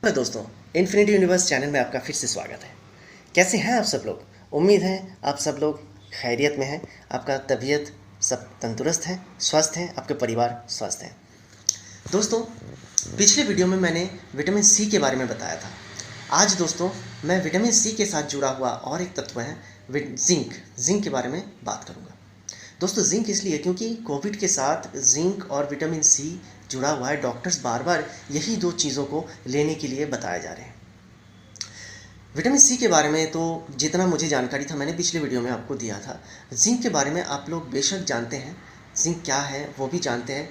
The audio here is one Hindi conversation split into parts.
हेलो दोस्तों, इन्फिनिटी यूनिवर्स चैनल में आपका फिर से स्वागत है। कैसे हैं आप सब लोग? उम्मीद है आप सब लोग खैरियत में हैं, आपका तबीयत सब तंदुरुस्त है, स्वस्थ हैं, आपके परिवार स्वस्थ हैं। दोस्तों, पिछले वीडियो में मैंने विटामिन सी के बारे में बताया था। आज दोस्तों मैं विटामिन सी के साथ जुड़ा हुआ और एक तत्व है जिंक के बारे में बात करूँगा। दोस्तों जिंक इसलिए क्योंकि कोविड के साथ जिंक और विटामिन सी जुड़ा हुआ है। डॉक्टर्स बार बार यही दो चीज़ों को लेने के लिए बताए जा रहे हैं। विटामिन सी के बारे में तो जितना मुझे जानकारी था मैंने पिछले वीडियो में आपको दिया था। जिंक के बारे में आप लोग बेशक जानते हैं, जिंक क्या है वो भी जानते हैं।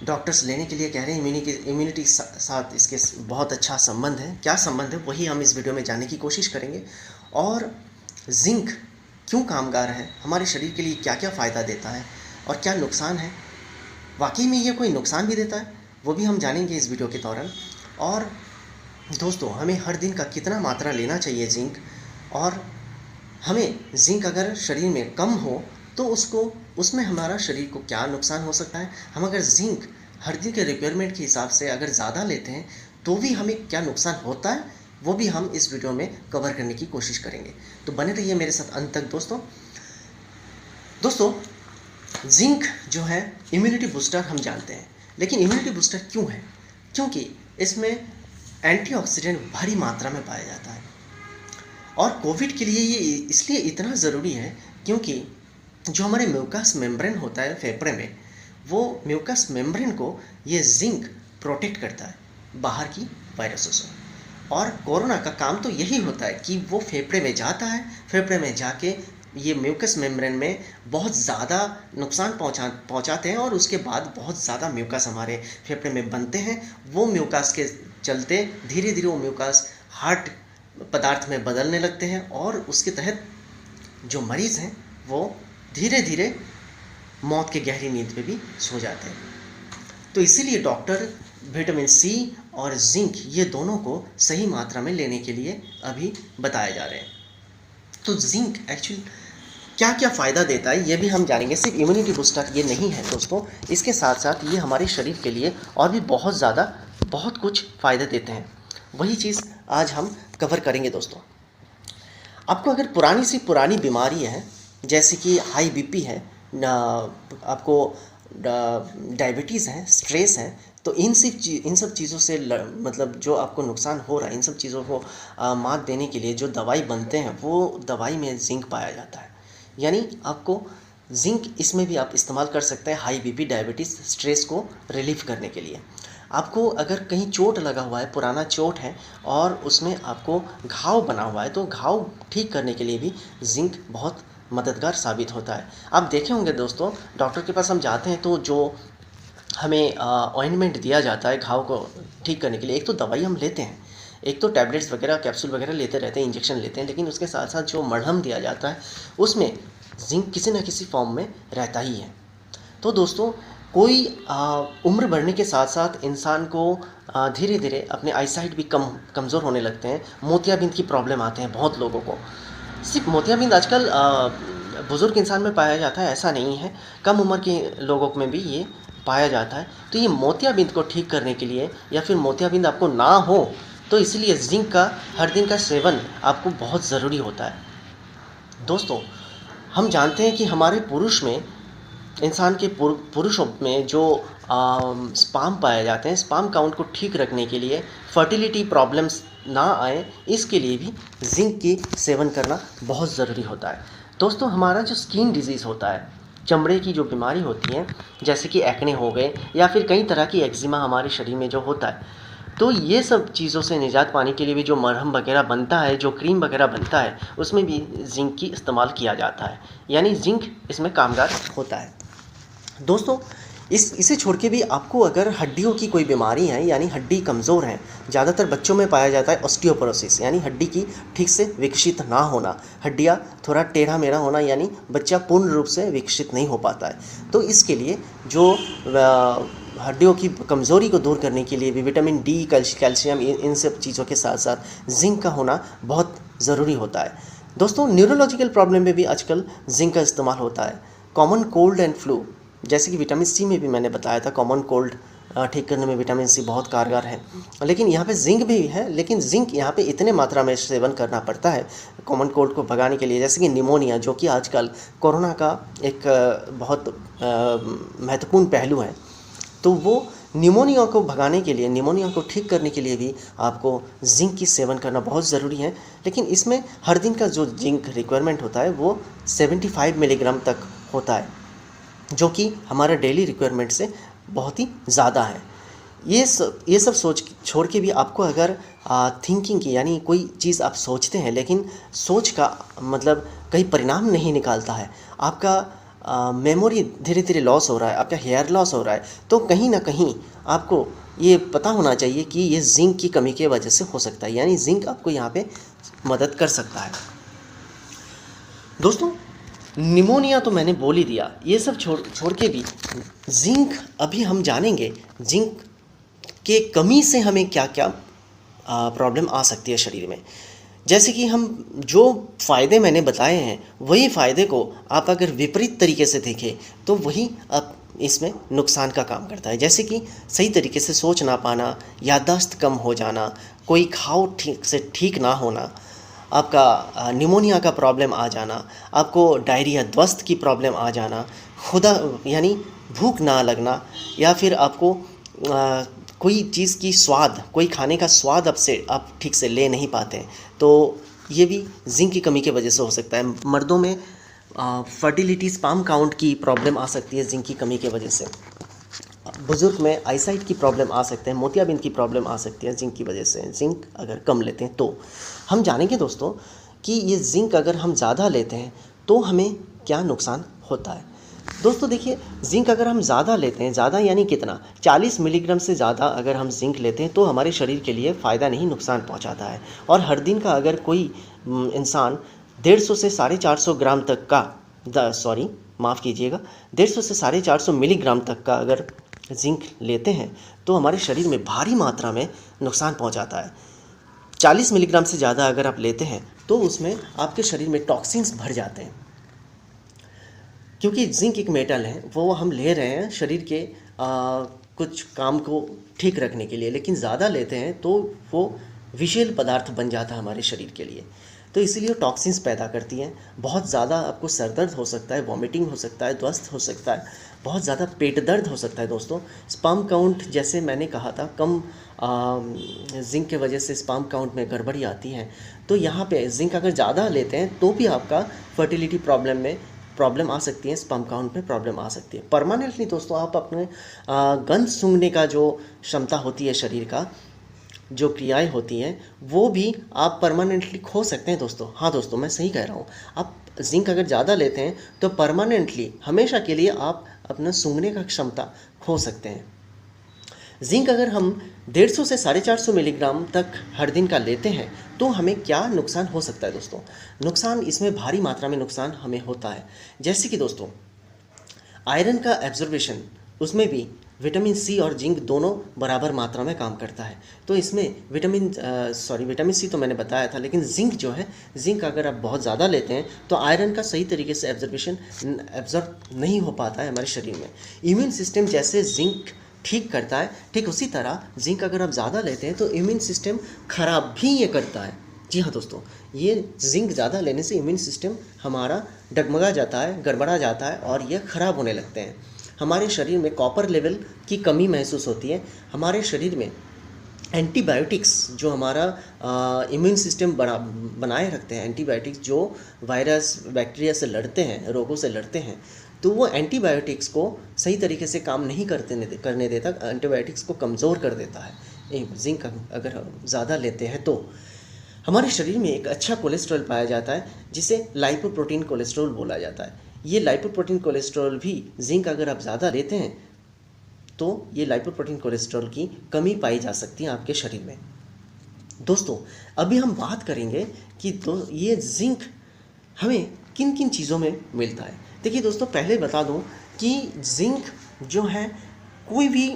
डॉक्टर्स लेने के लिए कह रहे हैं, इम्यूनिटी साथ इसके बहुत अच्छा संबंध है। क्या संबंध है वही हम इस वीडियो में जानने की कोशिश करेंगे। और जिंक क्यों कामगार है, हमारे शरीर के लिए क्या क्या फ़ायदा देता है और क्या नुकसान है, वाकई में ये कोई नुकसान भी देता है, वो भी हम जानेंगे इस वीडियो के दौरान। और दोस्तों हमें हर दिन का कितना मात्रा लेना चाहिए जिंक, और हमें जिंक अगर शरीर में कम हो तो उसमें हमारा शरीर को क्या नुकसान हो सकता है। हम अगर जिंक हर दिन के रिक्वायरमेंट के हिसाब से अगर ज़्यादा लेते हैं तो भी हमें क्या नुकसान होता है, वो भी हम इस वीडियो में कवर करने की कोशिश करेंगे। तो बने रहिए मेरे साथ अंत तक दोस्तों जिंक जो है इम्यूनिटी बूस्टर हम जानते हैं, लेकिन इम्यूनिटी बूस्टर क्यों है? क्योंकि इसमें एंटीऑक्सीडेंट भारी मात्रा में पाया जाता है। और कोविड के लिए ये इसलिए इतना ज़रूरी है क्योंकि जो हमारे म्यूकस मेम्ब्रेन होता है फेफड़े में, वो म्यूकस मेम्ब्रेन को ये जिंक प्रोटेक्ट करता है बाहर की वायरसों से। और कोरोना का काम तो यही होता है कि वो फेफड़े में जाता है, फेफड़े में जाके ये म्यूकस मेम्ब्रेन में बहुत ज़्यादा नुकसान पहुंचाते हैं और उसके बाद बहुत ज़्यादा म्यूकस हमारे फेफड़े में बनते हैं। वो म्यूकस के चलते धीरे धीरे वो म्यूकस हार्ट पदार्थ में बदलने लगते हैं और उसके तहत जो मरीज़ हैं वो धीरे धीरे मौत के गहरी नींद में भी सो जाते हैं। तो इसीलिए डॉक्टर विटामिन सी और जिंक ये दोनों को सही मात्रा में लेने के लिए अभी बताए जा रहे हैं। तो जिंक एक्चुअली क्या क्या फ़ायदा देता है ये भी हम जानेंगे। सिर्फ इम्यूनिटी बूस्टर ये नहीं है दोस्तों, इसके साथ साथ ये हमारे शरीर के लिए और भी बहुत कुछ फ़ायदे देते हैं। वही चीज़ आज हम कवर करेंगे दोस्तों। आपको अगर पुरानी बीमारी है जैसे कि हाई बीपी है, आपको डायबिटीज़ है, स्ट्रेस है, तो इन सब चीज़ों से मतलब जो आपको नुकसान हो रहा है, इन सब चीज़ों को मात देने के लिए जो दवाई बनते हैं वो दवाई में जिंक पाया जाता है। यानी आपको जिंक इसमें भी आप इस्तेमाल कर सकते हैं हाई बीपी, डायबिटीज़, स्ट्रेस को रिलीफ करने के लिए। आपको अगर कहीं चोट लगा हुआ है, पुराना चोट है और उसमें आपको घाव बना हुआ है, तो घाव ठीक करने के लिए भी जिंक बहुत मददगार साबित होता है। आप देखे होंगे दोस्तों, डॉक्टर के पास हम जाते हैं तो जो हमें ऑइंटमेंट दिया जाता है घाव को ठीक करने के लिए, एक तो दवाई हम लेते हैं, एक तो टैबलेट्स वगैरह कैप्सूल वगैरह लेते रहते हैं, इंजेक्शन लेते हैं, लेकिन उसके साथ साथ जो मरहम दिया जाता है उसमें जिंक किसी न किसी फॉर्म में रहता ही है। तो दोस्तों कोई उम्र बढ़ने के साथ साथ इंसान को धीरे धीरे अपने आईसाइट भी कमज़ोर होने लगते हैं। मोतियाबिंद की प्रॉब्लम आते हैं बहुत लोगों को। सिर्फ मोतियाबिंद आजकल बुज़ुर्ग इंसान में पाया जाता है ऐसा नहीं है, कम उम्र के लोगों में भी ये पाया जाता है। तो ये मोतियाबिंद को ठीक करने के लिए या फिर मोतियाबिंद आपको ना हो तो इसलिए जिंक का हर दिन का सेवन आपको बहुत ज़रूरी होता है। दोस्तों हम जानते हैं कि हमारे इंसान के पुरुषों में जो स्पर्म पाए जाते हैं, स्पर्म काउंट को ठीक रखने के लिए, फर्टिलिटी प्रॉब्लम्स ना आए, इसके लिए भी जिंक की सेवन करना बहुत ज़रूरी होता है। दोस्तों हमारा जो स्किन डिजीज़ होता है, चमड़े की जो बीमारी होती है जैसे कि एक्ने हो गए या फिर कई तरह की एक्जिमा हमारे शरीर में जो होता है, तो ये सब चीज़ों से निजात पाने के लिए भी जो मरहम वगैरह बनता है, जो क्रीम वगैरह बनता है, उसमें भी जिंक की इस्तेमाल किया जाता है। यानी जिंक इसमें कामगार होता है। दोस्तों इसे छोड़ के भी आपको अगर हड्डियों की कोई बीमारी है, यानी हड्डी कमज़ोर है, ज़्यादातर बच्चों में पाया जाता है ऑस्टियोपोरोसिस, यानी हड्डी की ठीक से विकसित ना होना, हड्डियाँ थोड़ा टेढ़ा मेढ़ा होना, यानी बच्चा पूर्ण रूप से विकसित नहीं हो पाता है। तो इसके लिए जो हड्डियों की कमज़ोरी को दूर करने के लिए भी विटामिन डी, कैल्शियम, इन सब चीज़ों के साथ साथ जिंक का होना बहुत ज़रूरी होता है। दोस्तों न्यूरोलॉजिकल प्रॉब्लम में भी आजकल जिंक का इस्तेमाल होता है। कॉमन कोल्ड एंड फ्लू, जैसे कि विटामिन सी में भी मैंने बताया था, कॉमन कोल्ड ठीक करने में विटामिन सी बहुत कारगर है। लेकिन यहाँ पे जिंक भी है, लेकिन जिंक यहाँ पे इतने मात्रा में सेवन करना पड़ता है कॉमन कोल्ड को भगाने के लिए, जैसे कि निमोनिया, जो कि आजकल कोरोना का एक बहुत महत्वपूर्ण पहलू है। तो वो निमोनिया को भगाने के लिए, निमोनिया को ठीक करने के लिए भी आपको जिंक की सेवन करना बहुत ज़रूरी है। लेकिन इसमें हर दिन का जो जिंक रिक्वायरमेंट होता है वो 75 मिलीग्राम तक होता है, जो कि हमारा डेली रिक्वायरमेंट से बहुत ही ज़्यादा है। ये सब सोच छोड़ के भी आपको अगर थिंकिंग की, यानी कोई चीज़ आप सोचते हैं लेकिन सोच का मतलब कहीं परिणाम नहीं निकालता है, आपका मेमोरी धीरे धीरे लॉस हो रहा है, आपका हेयर लॉस हो रहा है, तो कहीं ना कहीं आपको ये पता होना चाहिए कि ये जिंक की कमी की वजह से हो सकता है। यानी जिंक आपको यहाँ पे मदद कर सकता है। दोस्तों, निमोनिया तो मैंने बोल ही दिया, ये सब छोड़ के भी जिंक अभी हम जानेंगे जिंक के कमी से हमें क्या क्या प्रॉब्लम आ सकती है शरीर में। जैसे कि हम जो फ़ायदे मैंने बताए हैं, वही फ़ायदे को आप अगर विपरीत तरीके से देखें तो वही आप इसमें नुकसान का काम करता है। जैसे कि सही तरीके से सोच ना पाना, याददाश्त कम हो जाना, कोई घाव ठीक से ठीक ना होना, आपका निमोनिया का प्रॉब्लम आ जाना, आपको डायरिया दस्त की प्रॉब्लम आ जाना, खुदा यानी भूख ना लगना, या फिर आपको कोई चीज़ की स्वाद, कोई खाने का स्वाद आप ठीक से ले नहीं पाते हैं, तो ये भी जिंक की कमी की वजह से हो सकता है। मर्दों में फर्टिलिटी, स्पर्म काउंट की प्रॉब्लम आ सकती है जिंक की कमी की वजह से। बुजुर्ग में आईसाइट की प्रॉब्लम आ सकते हैं, मोतियाबिंद की प्रॉब्लम आ सकती है जिंक की वजह से, जिंक अगर कम लेते हैं तो। हम जानेंगे दोस्तों कि ये जिंक अगर हम ज़्यादा लेते हैं तो हमें क्या नुकसान होता है। दोस्तों देखिए, जिंक अगर हम ज़्यादा लेते हैं, ज़्यादा यानी कितना, 40 मिलीग्राम से ज़्यादा अगर हम जिंक लेते हैं तो हमारे शरीर के लिए फ़ायदा नहीं, नुकसान पहुंचाता है। और हर दिन का अगर कोई इंसान 150 से 450 ग्राम तक का, सॉरी माफ़ कीजिएगा, 150 से 450 मिलीग्राम तक का अगर जिंक लेते हैं तो हमारे शरीर में भारी मात्रा में नुकसान पहुंचाता है। 40 मिलीग्राम से ज़्यादा अगर आप लेते हैं तो उसमें आपके शरीर में टॉक्सिन्स भर जाते हैं, क्योंकि जिंक एक मेटल है, वो हम ले रहे हैं शरीर के कुछ काम को ठीक रखने के लिए, लेकिन ज़्यादा लेते हैं तो वो विषैले पदार्थ बन जाता है हमारे शरीर के लिए। तो इसीलिए टॉक्सिन्स पैदा करती हैं। बहुत ज़्यादा आपको सर दर्द हो सकता है, वॉमिटिंग हो सकता है, दस्त हो सकता है, बहुत ज़्यादा पेट दर्द हो सकता है। दोस्तों, स्पर्म काउंट, जैसे मैंने कहा था, कम जिंक के वजह से स्पर्म काउंट में गड़बड़ी आती है। तो यहाँ पे जिंक अगर ज़्यादा लेते हैं तो भी आपका फर्टिलिटी प्रॉब्लम में प्रॉब्लम आ सकती है, स्पर्म काउंट में प्रॉब्लम आ सकती है। परमानेंटली दोस्तों आप अपने गंध सूंघने का जो क्षमता होती है शरीर का, जो क्रियाएं होती हैं, वो भी आप परमानेंटली खो सकते हैं दोस्तों। हाँ दोस्तों, मैं सही कह रहा हूँ। आप जिंक अगर ज़्यादा लेते हैं तो परमानेंटली, हमेशा के लिए आप अपना सूंघने का क्षमता खो सकते हैं। जिंक अगर हम 150 से 450 मिलीग्राम तक हर दिन का लेते हैं तो हमें क्या नुकसान हो सकता है दोस्तों। नुकसान, इसमें भारी मात्रा में नुकसान हमें होता है। जैसे कि दोस्तों, आयरन का एब्जॉर्बेशन, उसमें भी विटामिन सी और जिंक दोनों बराबर मात्रा में काम करता है। तो इसमें विटामिन सी तो मैंने बताया था, लेकिन जिंक जो है, जिंक अगर आप बहुत ज़्यादा लेते हैं तो आयरन का सही तरीके से एब्जॉर्ब नहीं हो पाता है हमारे शरीर में। इम्यून सिस्टम जैसे जिंक ठीक करता है, ठीक उसी तरह जिंक अगर आप ज़्यादा लेते हैं तो इम्यून सिस्टम खराब भी ये करता है। जी हाँ दोस्तों, ये जिंक ज़्यादा लेने से इम्यून सिस्टम हमारा डगमगा जाता है, गड़बड़ा जाता है और ये ख़राब होने लगते हैं। हमारे शरीर में कॉपर लेवल की कमी महसूस होती है। हमारे शरीर में एंटीबायोटिक्स, जो हमारा इम्यून सिस्टम बनाए रखते हैं, एंटीबायोटिक्स जो वायरस बैक्टीरिया से लड़ते हैं, रोगों से लड़ते हैं, तो वो एंटीबायोटिक्स को सही तरीके से काम नहीं करने देता, एंटीबायोटिक्स को कमज़ोर कर देता है। जिंक अगर ज़्यादा लेते हैं तो हमारे शरीर में एक अच्छा कोलेस्ट्रॉल पाया जाता है, जिसे लाइपोप्रोटीन कोलेस्ट्रॉल बोला जाता है। ये लाइपोप्रोटीन कोलेस्ट्रॉल भी, जिंक अगर आप ज़्यादा लेते हैं तो ये लाइपोप्रोटीन कोलेस्ट्रॉल की कमी पाई जा सकती है आपके शरीर में। दोस्तों, अभी हम बात करेंगे कि ये जिंक हमें किन किन चीज़ों में मिलता है। देखिए दोस्तों, पहले बता दूं कि जिंक जो है, कोई भी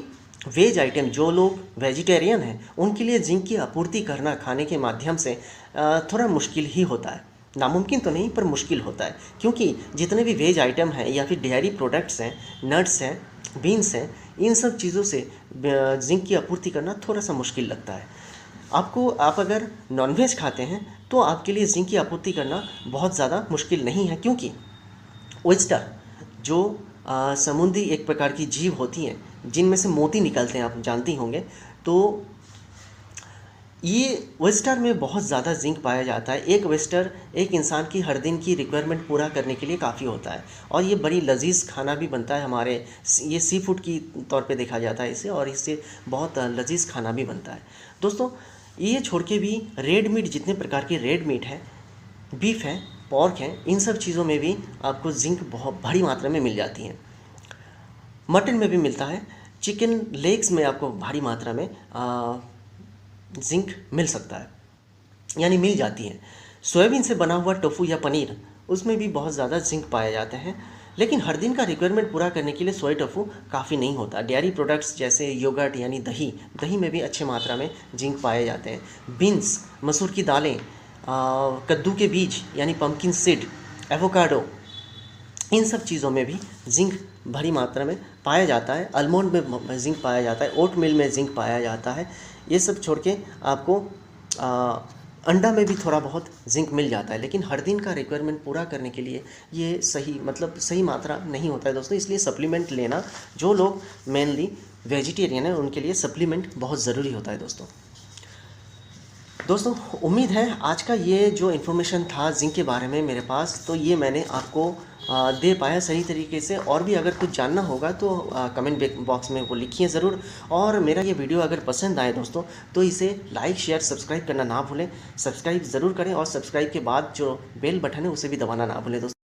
वेज आइटम, जो लोग वेजिटेरियन हैं उनके लिए जिंक की आपूर्ति करना खाने के माध्यम से थोड़ा मुश्किल ही होता है। नामुमकिन तो नहीं, पर मुश्किल होता है, क्योंकि जितने भी वेज आइटम हैं या फिर डेयरी प्रोडक्ट्स हैं, नट्स हैं, बीन्स हैं, इन सब चीज़ों से जिंक की आपूर्ति करना थोड़ा सा मुश्किल लगता है। आप अगर नॉनवेज खाते हैं तो आपके लिए जिंक की आपूर्ति करना बहुत ज़्यादा मुश्किल नहीं है, क्योंकि ऑयस्टर जो समुद्री एक प्रकार की जीव होती हैं जिनमें से मोती निकलते हैं, आप जानती होंगे। तो ये ऑयस्टर में बहुत ज़्यादा जिंक पाया जाता है। एक ऑयस्टर एक इंसान की हर दिन की रिक्वायरमेंट पूरा करने के लिए काफ़ी होता है, और ये बड़ी लजीज खाना भी बनता है हमारे, ये सी फूड की तौर पे देखा जाता है इसे, और इससे बहुत लजीज खाना भी बनता है। दोस्तों, ये छोड़ के भी रेड मीट, जितने प्रकार के रेड मीट है, बीफ है, पॉर्क है, इन सब चीज़ों में भी आपको जिंक बहुत भारी मात्रा में मिल जाती है। मटन में भी मिलता है, चिकन लेग्स में आपको भारी मात्रा में जिंक मिल सकता है, यानी मिल जाती है। सोयाबीन से बना हुआ टोफू या पनीर, उसमें भी बहुत ज़्यादा जिंक पाया जाता है, लेकिन हर दिन का रिक्वायरमेंट पूरा करने के लिए सोया टोफू काफ़ी नहीं होता। डेयरी प्रोडक्ट्स जैसे योगर्ट यानी दही में भी अच्छे मात्रा में जिंक पाए जाते हैं। बीन्स, मसूर की दालें, कद्दू के बीज यानी पम्पकिन सीड, एवोकाडो, इन सब चीज़ों में भी जिंक भारी मात्रा में पाया जाता है। आलमंड में जिंक पाया जाता है, ओट मिल में जिंक पाया जाता है। ये सब छोड़ के आपको अंडा में भी थोड़ा बहुत जिंक मिल जाता है, लेकिन हर दिन का रिक्वायरमेंट पूरा करने के लिए ये सही मात्रा नहीं होता है दोस्तों। इसलिए सप्लीमेंट लेना, जो लोग मेनली वेजिटेरियन हैं उनके लिए सप्लीमेंट बहुत ज़रूरी होता है दोस्तों, उम्मीद है आज का ये जो इन्फॉर्मेशन था जिंक के बारे में मेरे पास, तो ये मैंने आपको दे पाया सही तरीके से। और भी अगर कुछ जानना होगा तो कमेंट बॉक्स में वो लिखिए ज़रूर। और मेरा ये वीडियो अगर पसंद आए दोस्तों तो इसे लाइक, शेयर, सब्सक्राइब करना ना भूलें। सब्सक्राइब ज़रूर करें, और सब्सक्राइब के बाद जो बेल बटन है उसे भी दबाना ना भूलें दोस्तों।